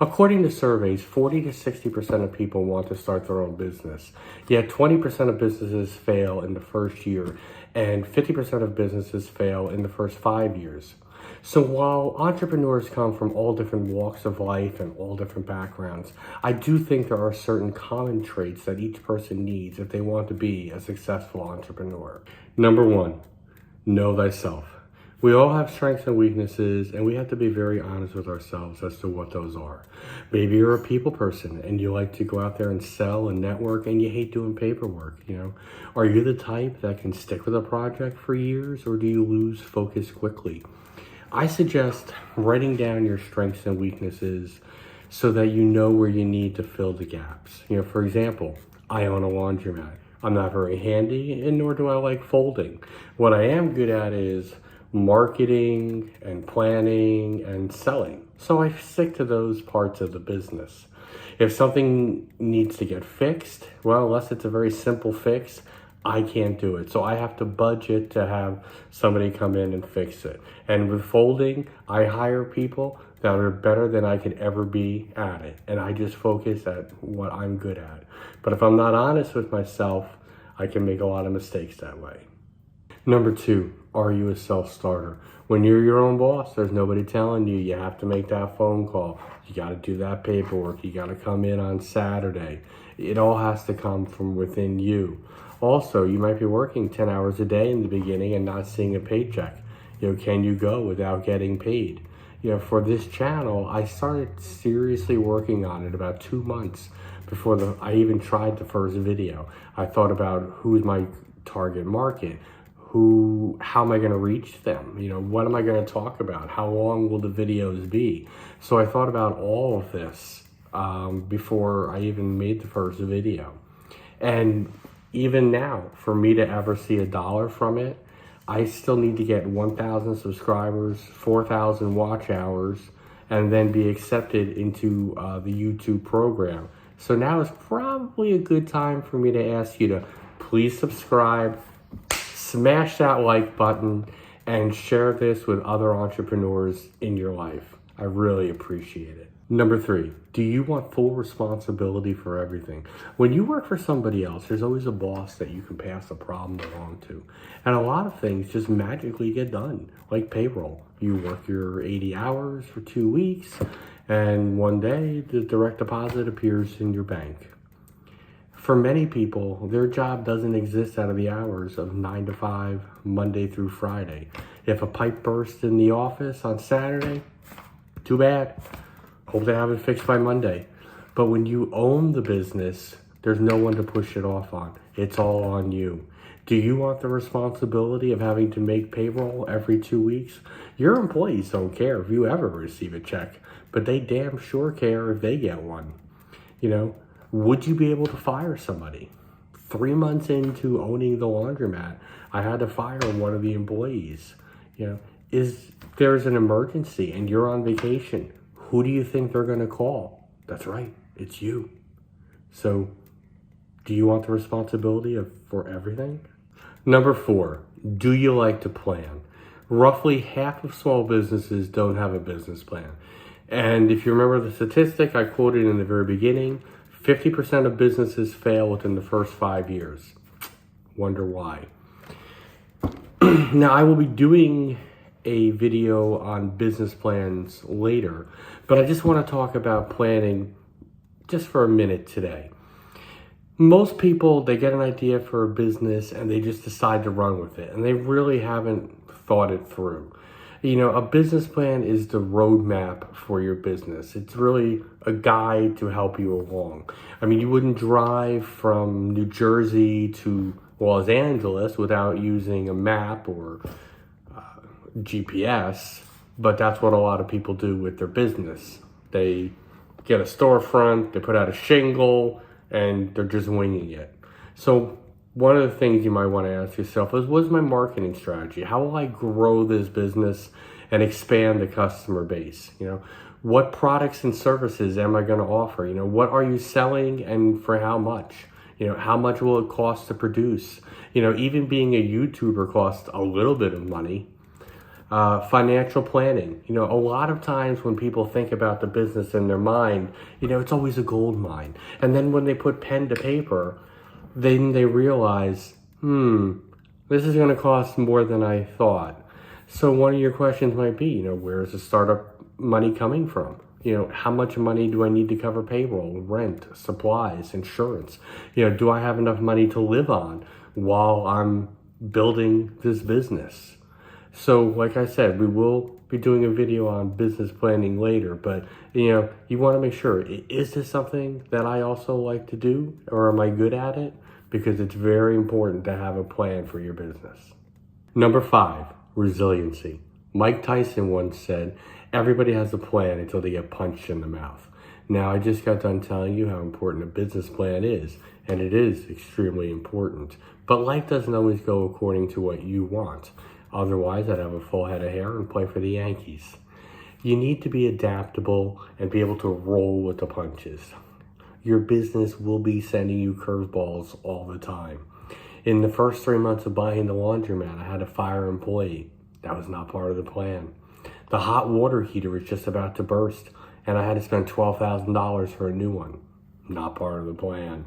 According to surveys, 40 to 60% of people want to start their own business. Yet 20% of businesses fail in the first year, and 50% of businesses fail in the first 5 years. So while entrepreneurs come from all different walks of life and all different backgrounds, I do think there are certain common traits that each person needs if they want to be a successful entrepreneur. Number one, know thyself. We all have strengths and weaknesses, and we have to be very honest with ourselves as to what those are. Maybe you're a people person and you like to go out there and sell and network and you hate doing paperwork, Are you the type that can stick with a project for years, or do you lose focus quickly? I suggest writing down your strengths and weaknesses so that you know where you need to fill the gaps. For example, I own a laundromat. I'm not very handy, and nor do I like folding. What I am good at is marketing and planning and selling. So I stick to those parts of the business. If something needs to get fixed, well, unless it's a very simple fix, I can't do it. So I have to budget to have somebody come in and fix it. And with folding, I hire people that are better than I could ever be at it. And I just focus at what I'm good at. But if I'm not honest with myself, I can make a lot of mistakes that way. Number two, are you a self-starter? When you're your own boss, there's nobody telling you. You have to make that phone call. You got to do that paperwork. You got to come in on Saturday. It all has to come from within you. Also, you might be working 10 hours a day in the beginning and not seeing a paycheck. Can you go without getting paid? For this channel, I started seriously working on it about 2 months before I even tried the first video. I thought about who's my target market. How am I going to reach them? What am I going to talk about? How long will the videos be? So I thought about all of this before I even made the first video. And even now, for me to ever see $1 from it, I still need to get 1,000 subscribers, 4,000 watch hours, and then be accepted into the YouTube program. So now is probably a good time for me to ask you to please subscribe, smash that like button, and share this with other entrepreneurs in your life. I really appreciate it. Number three, do you want full responsibility for everything? When you work for somebody else, there's always a boss that you can pass a problem along to. And a lot of things just magically get done, like payroll. You work your 80 hours for 2 weeks, and one day the direct deposit appears in your bank. For many people, their job doesn't exist out of the hours of 9 to 5, Monday through Friday. If a pipe bursts in the office on Saturday, too bad. Hope they have it fixed by Monday. But when you own the business, there's no one to push it off on. It's all on you. Do you want the responsibility of having to make payroll every 2 weeks? Your employees don't care if you ever receive a check, but they damn sure care if they get one. Would you be able to fire somebody? 3 months into owning the laundromat, I had to fire one of the employees. Is there's an emergency and you're on vacation, who do you think they're going to call? That's right, it's you. So, do you want the responsibility for everything? Number four, do you like to plan? Roughly half of small businesses don't have a business plan. And if you remember the statistic I quoted in the very beginning, 50% of businesses fail within the first 5 years. Wonder why. Now, I will be doing a video on business plans later, but I just want to talk about planning just for a minute today. Most people, they get an idea for a business and they just decide to run with it, and they really haven't thought it through. A business plan is the roadmap for your business. It's really a guide to help you along. You wouldn't drive from New Jersey to Los Angeles without using a map or GPS, but that's what a lot of people do with their business. They get a storefront, they put out a shingle, and they're just winging it. So one of the things you might want to ask yourself is, what's my marketing strategy? How will I grow this business and expand the customer base? What products and services am I going to offer? What are you selling and for how much? How much will it cost to produce? Even being a YouTuber costs a little bit of money. Financial planning. You know, a lot of times when people think about the business in their mind, you know, it's always a gold mine. And then when they put pen to paper, then they realize, this is going to cost more than I thought. So one of your questions might be, you know, where is the startup money coming from? You know, how much money do I need to cover payroll, rent, supplies, insurance? You know, do I have enough money to live on while I'm building this business? So like I said, we will be doing a video on business planning later, but you know, you want to make sure, is this something that I also like to do, or am I good at it? Because it's very important to have a plan for your business. Number 5, resiliency. Mike Tyson once said, everybody has a plan until they get punched in the mouth. Now, I just got done telling you how important a business plan is, and it is extremely important. But life doesn't always go according to what you want. Otherwise, I'd have a full head of hair and play for the Yankees. You need to be adaptable and be able to roll with the punches. Your business will be sending you curveballs all the time. In the first 3 months of buying the laundromat, I had to fire an employee. That was not part of the plan. The hot water heater was just about to burst, and I had to spend $12,000 for a new one. Not part of the plan.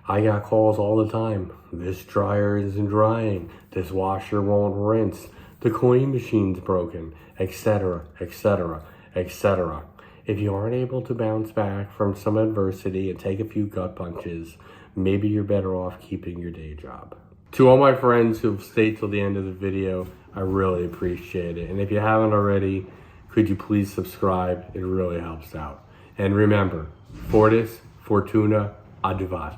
I got calls all the time. This dryer isn't drying. This washer won't rinse. The coin machine's broken, etc., etc., etc. If you aren't able to bounce back from some adversity and take a few gut punches, maybe you're better off keeping your day job. To all my friends who've stayed till the end of the video, I really appreciate it. And if you haven't already, could you please subscribe? It really helps out. And remember, Fortis, Fortuna, Adivat.